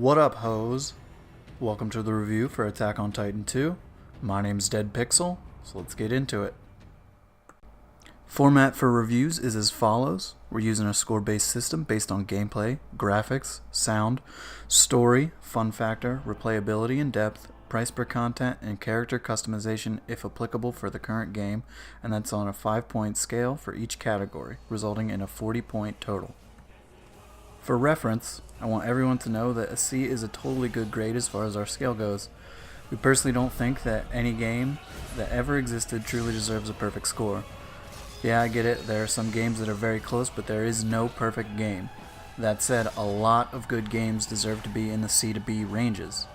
What up, hoes? Welcome to the review for Attack on Titan 2. My name's Dead Pixel, so let's get into it. Format for reviews is as follows. We're using a score-based system based on gameplay, graphics, sound, story, fun factor, replayability and depth, price per content, and character customization if applicable for the current game, and that's on a 5-point scale for each category, resulting in a 40-point total. For reference, I want everyone to know that a C is a totally good grade as far as our scale goes. We personally don't think that any game that ever existed truly deserves a perfect score. Yeah, I get it, there are some games that are very close, but there is no perfect game. That said, a lot of good games deserve to be in the C to B ranges.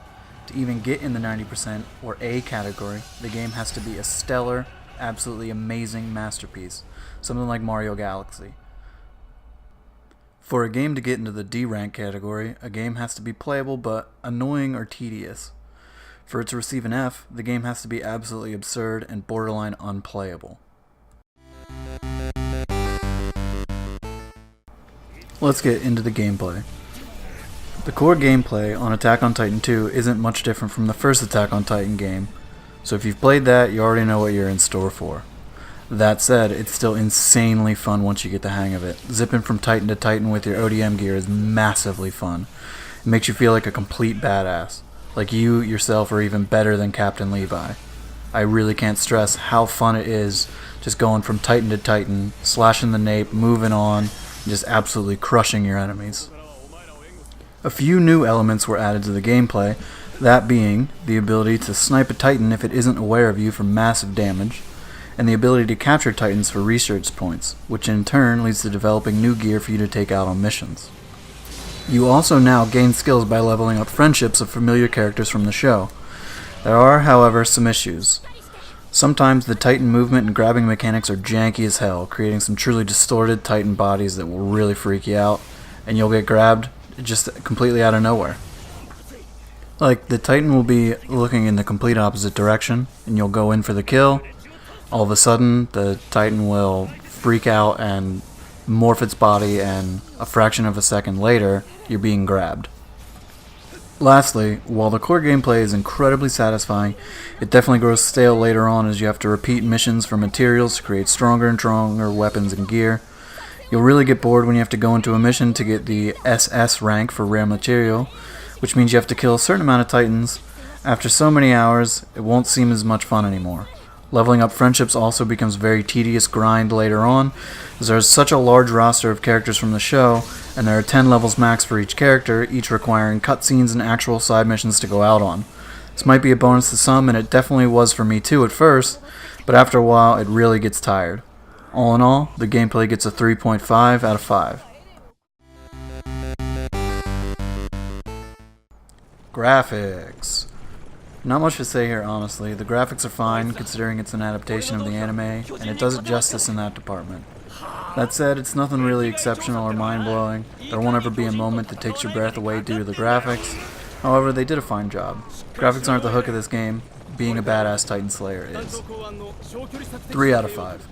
To even get in the 90% or A category, the game has to be a stellar, absolutely amazing masterpiece, something like Mario Galaxy. For a game to get into the D rank category, a game has to be playable but annoying or tedious. For it to receive an F, the game has to be absolutely absurd and borderline unplayable. Let's get into the gameplay. The core gameplay on Attack on Titan 2 isn't much different from the first Attack on Titan game, so if you've played that, you already know what you're in store for. That said, it's still insanely fun once you get the hang of it. Zipping from Titan to Titan with your ODM gear is massively fun. It makes you feel like a complete badass, like you yourself are even better than Captain Levi. I really can't stress how fun it is just going from Titan to Titan, slashing the nape, moving on, and just absolutely crushing your enemies. A few new elements were added to the gameplay, that being the ability to snipe a Titan if it isn't aware of you for massive damage, and the ability to capture Titans for research points, which in turn leads to developing new gear for you to take out on missions. You also now gain skills by leveling up friendships of familiar characters from the show. There are, however, some issues. Sometimes the Titan movement and grabbing mechanics are janky as hell, creating some truly distorted Titan bodies that will really freak you out, and you'll get grabbed just completely out of nowhere. Like, the Titan will be looking in the complete opposite direction, and you'll go in for the kill. All of a sudden, the Titan will freak out and morph its body, and a fraction of a second later, you're being grabbed. Lastly, while the core gameplay is incredibly satisfying, it definitely grows stale later on as you have to repeat missions for materials to create stronger and stronger weapons and gear. You'll really get bored when you have to go into a mission to get the SS rank for rare material, which means you have to kill a certain amount of Titans. After so many hours, it won't seem as much fun anymore. Leveling up friendships also becomes a very tedious grind later on, as there is such a large roster of characters from the show, and there are 10 levels max for each character, each requiring cutscenes and actual side missions to go out on. This might be a bonus to some, and it definitely was for me too at first, but after a while it really gets tired. All in all, the gameplay gets a 3.5 out of 5. Graphics. Not much to say here, honestly. The graphics are fine, considering it's an adaptation of the anime, and it does it justice in that department. That said, it's nothing really exceptional or mind-blowing. There won't ever be a moment that takes your breath away due to the graphics. However, they did a fine job. Graphics aren't the hook of this game. Being a badass Titan Slayer is. 3 out of 5.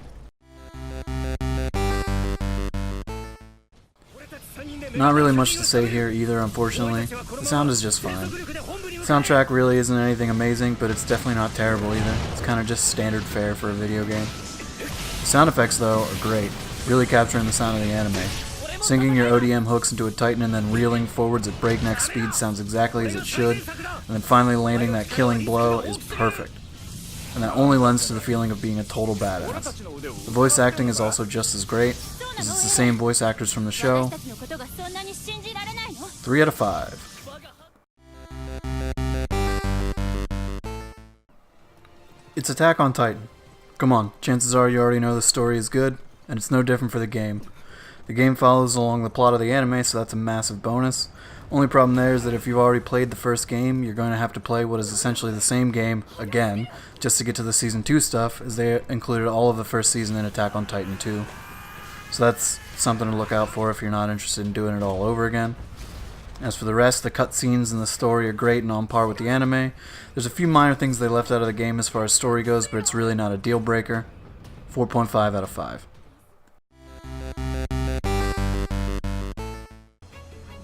Not really much to say here either, unfortunately. The sound is just fine. The soundtrack really isn't anything amazing, but it's definitely not terrible either. It's kind of just standard fare for a video game. The sound effects, though, are great, really capturing the sound of the anime. Sinking your ODM hooks into a Titan and then reeling forwards at breakneck speed sounds exactly as it should, and then finally landing that killing blow is perfect. And that only lends to the feeling of being a total badass. The voice acting is also just as great, as it's the same voice actors from the show. 3 out of 5. It's Attack on Titan. Come on, chances are you already know the story is good, and it's no different for the game. The game follows along the plot of the anime, so that's a massive bonus. Only problem there is that if you've already played the first game, you're going to have to play what is essentially the same game again, just to get to the Season 2 stuff, as they included all of the first season in Attack on Titan 2. So that's something to look out for if you're not interested in doing it all over again. As for the rest, the cutscenes and the story are great and on par with the anime. There's a few minor things they left out of the game as far as story goes, but it's really not a deal breaker. 4.5 out of 5.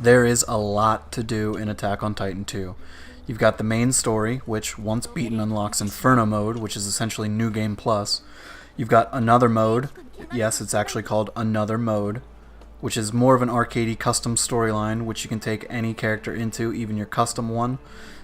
There is a lot to do in Attack on Titan 2. You've got the main story, which once beaten unlocks Inferno mode, which is essentially New Game Plus. You've got another mode, yes, it's actually called Another Mode, which is more of an arcadey custom storyline, which you can take any character into, even your custom one.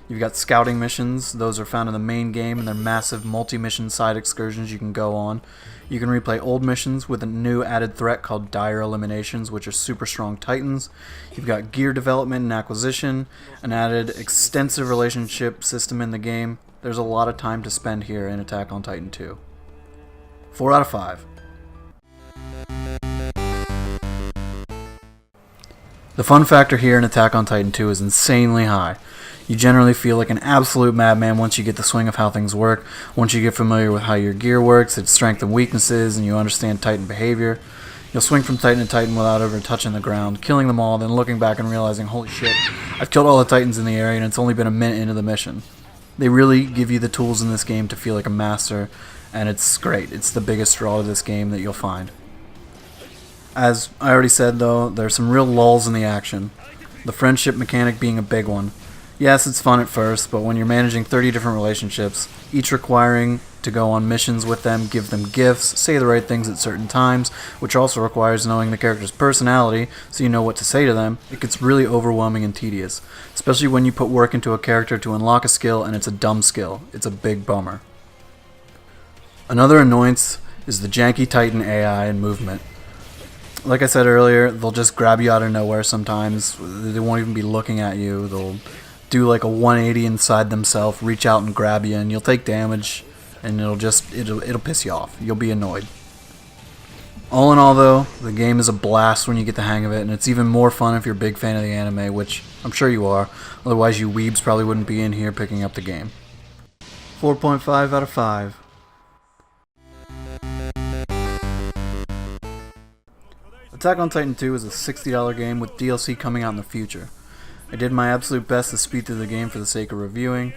You've got scouting missions. Those are found in the main game, and they're massive multi-mission side excursions you can go on. You can replay old missions with a new added threat called Dire Eliminations, which are super strong titans. You've got gear development and acquisition, an added extensive relationship system in the game. There's a lot of time to spend here in Attack on Titan 2. 4 out of 5. The fun factor here in Attack on Titan 2 is insanely high. You generally feel like an absolute madman once you get the swing of how things work, once you get familiar with how your gear works, its strengths and weaknesses, and you understand Titan behavior. You'll swing from Titan to Titan without ever touching the ground, killing them all, then looking back and realizing, holy shit, I've killed all the Titans in the area and it's only been a minute into the mission. They really give you the tools in this game to feel like a master, and it's great. It's the biggest draw of this game that you'll find. As I already said though, there's some real lulls in the action. The friendship mechanic being a big one. Yes, it's fun at first, but when you're managing 30 different relationships, each requiring to go on missions with them, give them gifts, say the right things at certain times, which also requires knowing the character's personality so you know what to say to them, it gets really overwhelming and tedious, especially when you put work into a character to unlock a skill and it's a dumb skill. It's a big bummer. Another annoyance is the janky Titan AI and movement. Like I said earlier, they'll just grab you out of nowhere sometimes. They won't even be looking at you. They'll do like a 180 inside themselves, reach out and grab you, and you'll take damage, and it'll piss you off. You'll be annoyed. All in all though, the game is a blast when you get the hang of it, and it's even more fun if you're a big fan of the anime, which I'm sure you are. Otherwise you weebs probably wouldn't be in here picking up the game. 4.5 out of 5. Attack on Titan 2 is a $60 game with DLC coming out in the future. I did my absolute best to speed through the game for the sake of reviewing,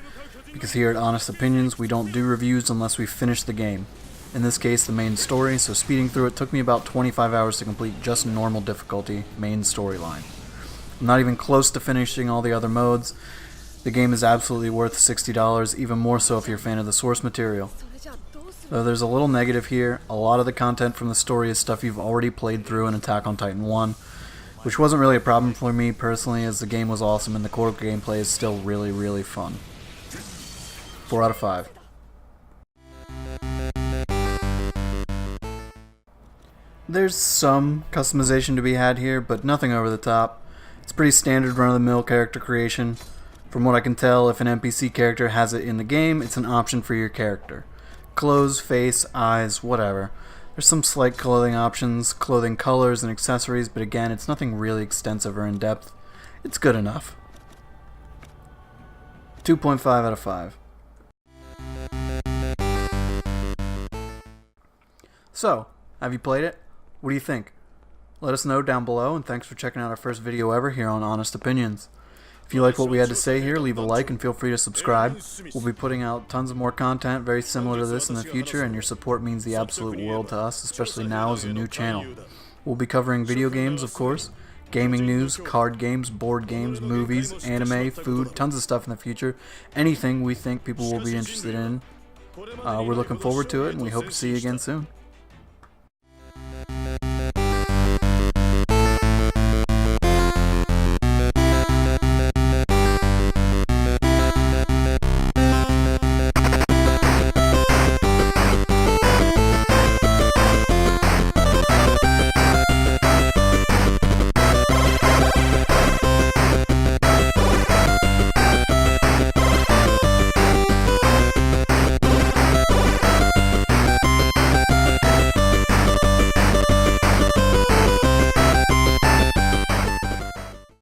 because here at Honest Opinions we don't do reviews unless we finish the game. In this case the main story, so speeding through it took me about 25 hours to complete just normal difficulty, main storyline. I'm not even close to finishing all the other modes. The game is absolutely worth $60, even more so if you're a fan of the source material. Though there's a little negative here, a lot of the content from the story is stuff you've already played through in Attack on Titan 1, which wasn't really a problem for me personally, as the game was awesome and the core gameplay is still really, really fun. 4 out of 5. There's some customization to be had here, but nothing over the top. It's pretty standard run-of-the-mill character creation. From what I can tell, if an NPC character has it in the game, it's an option for your character. Clothes, face, eyes, whatever. There's some slight clothing options, clothing colors, and accessories, but again, it's nothing really extensive or in-depth. It's good enough. 2.5 out of 5. So, have you played it? What do you think? Let us know down below, and thanks for checking out our first video ever here on Honest Opinions. If you like what we had to say here, leave a like and feel free to subscribe. We'll be putting out tons of more content very similar to this in the future, and your support means the absolute world to us, especially now as a new channel. We'll be covering video games, of course, gaming news, card games, board games, movies, anime, food, tons of stuff in the future. Anything we think people will be interested in. We're looking forward to it, and we hope to see you again soon.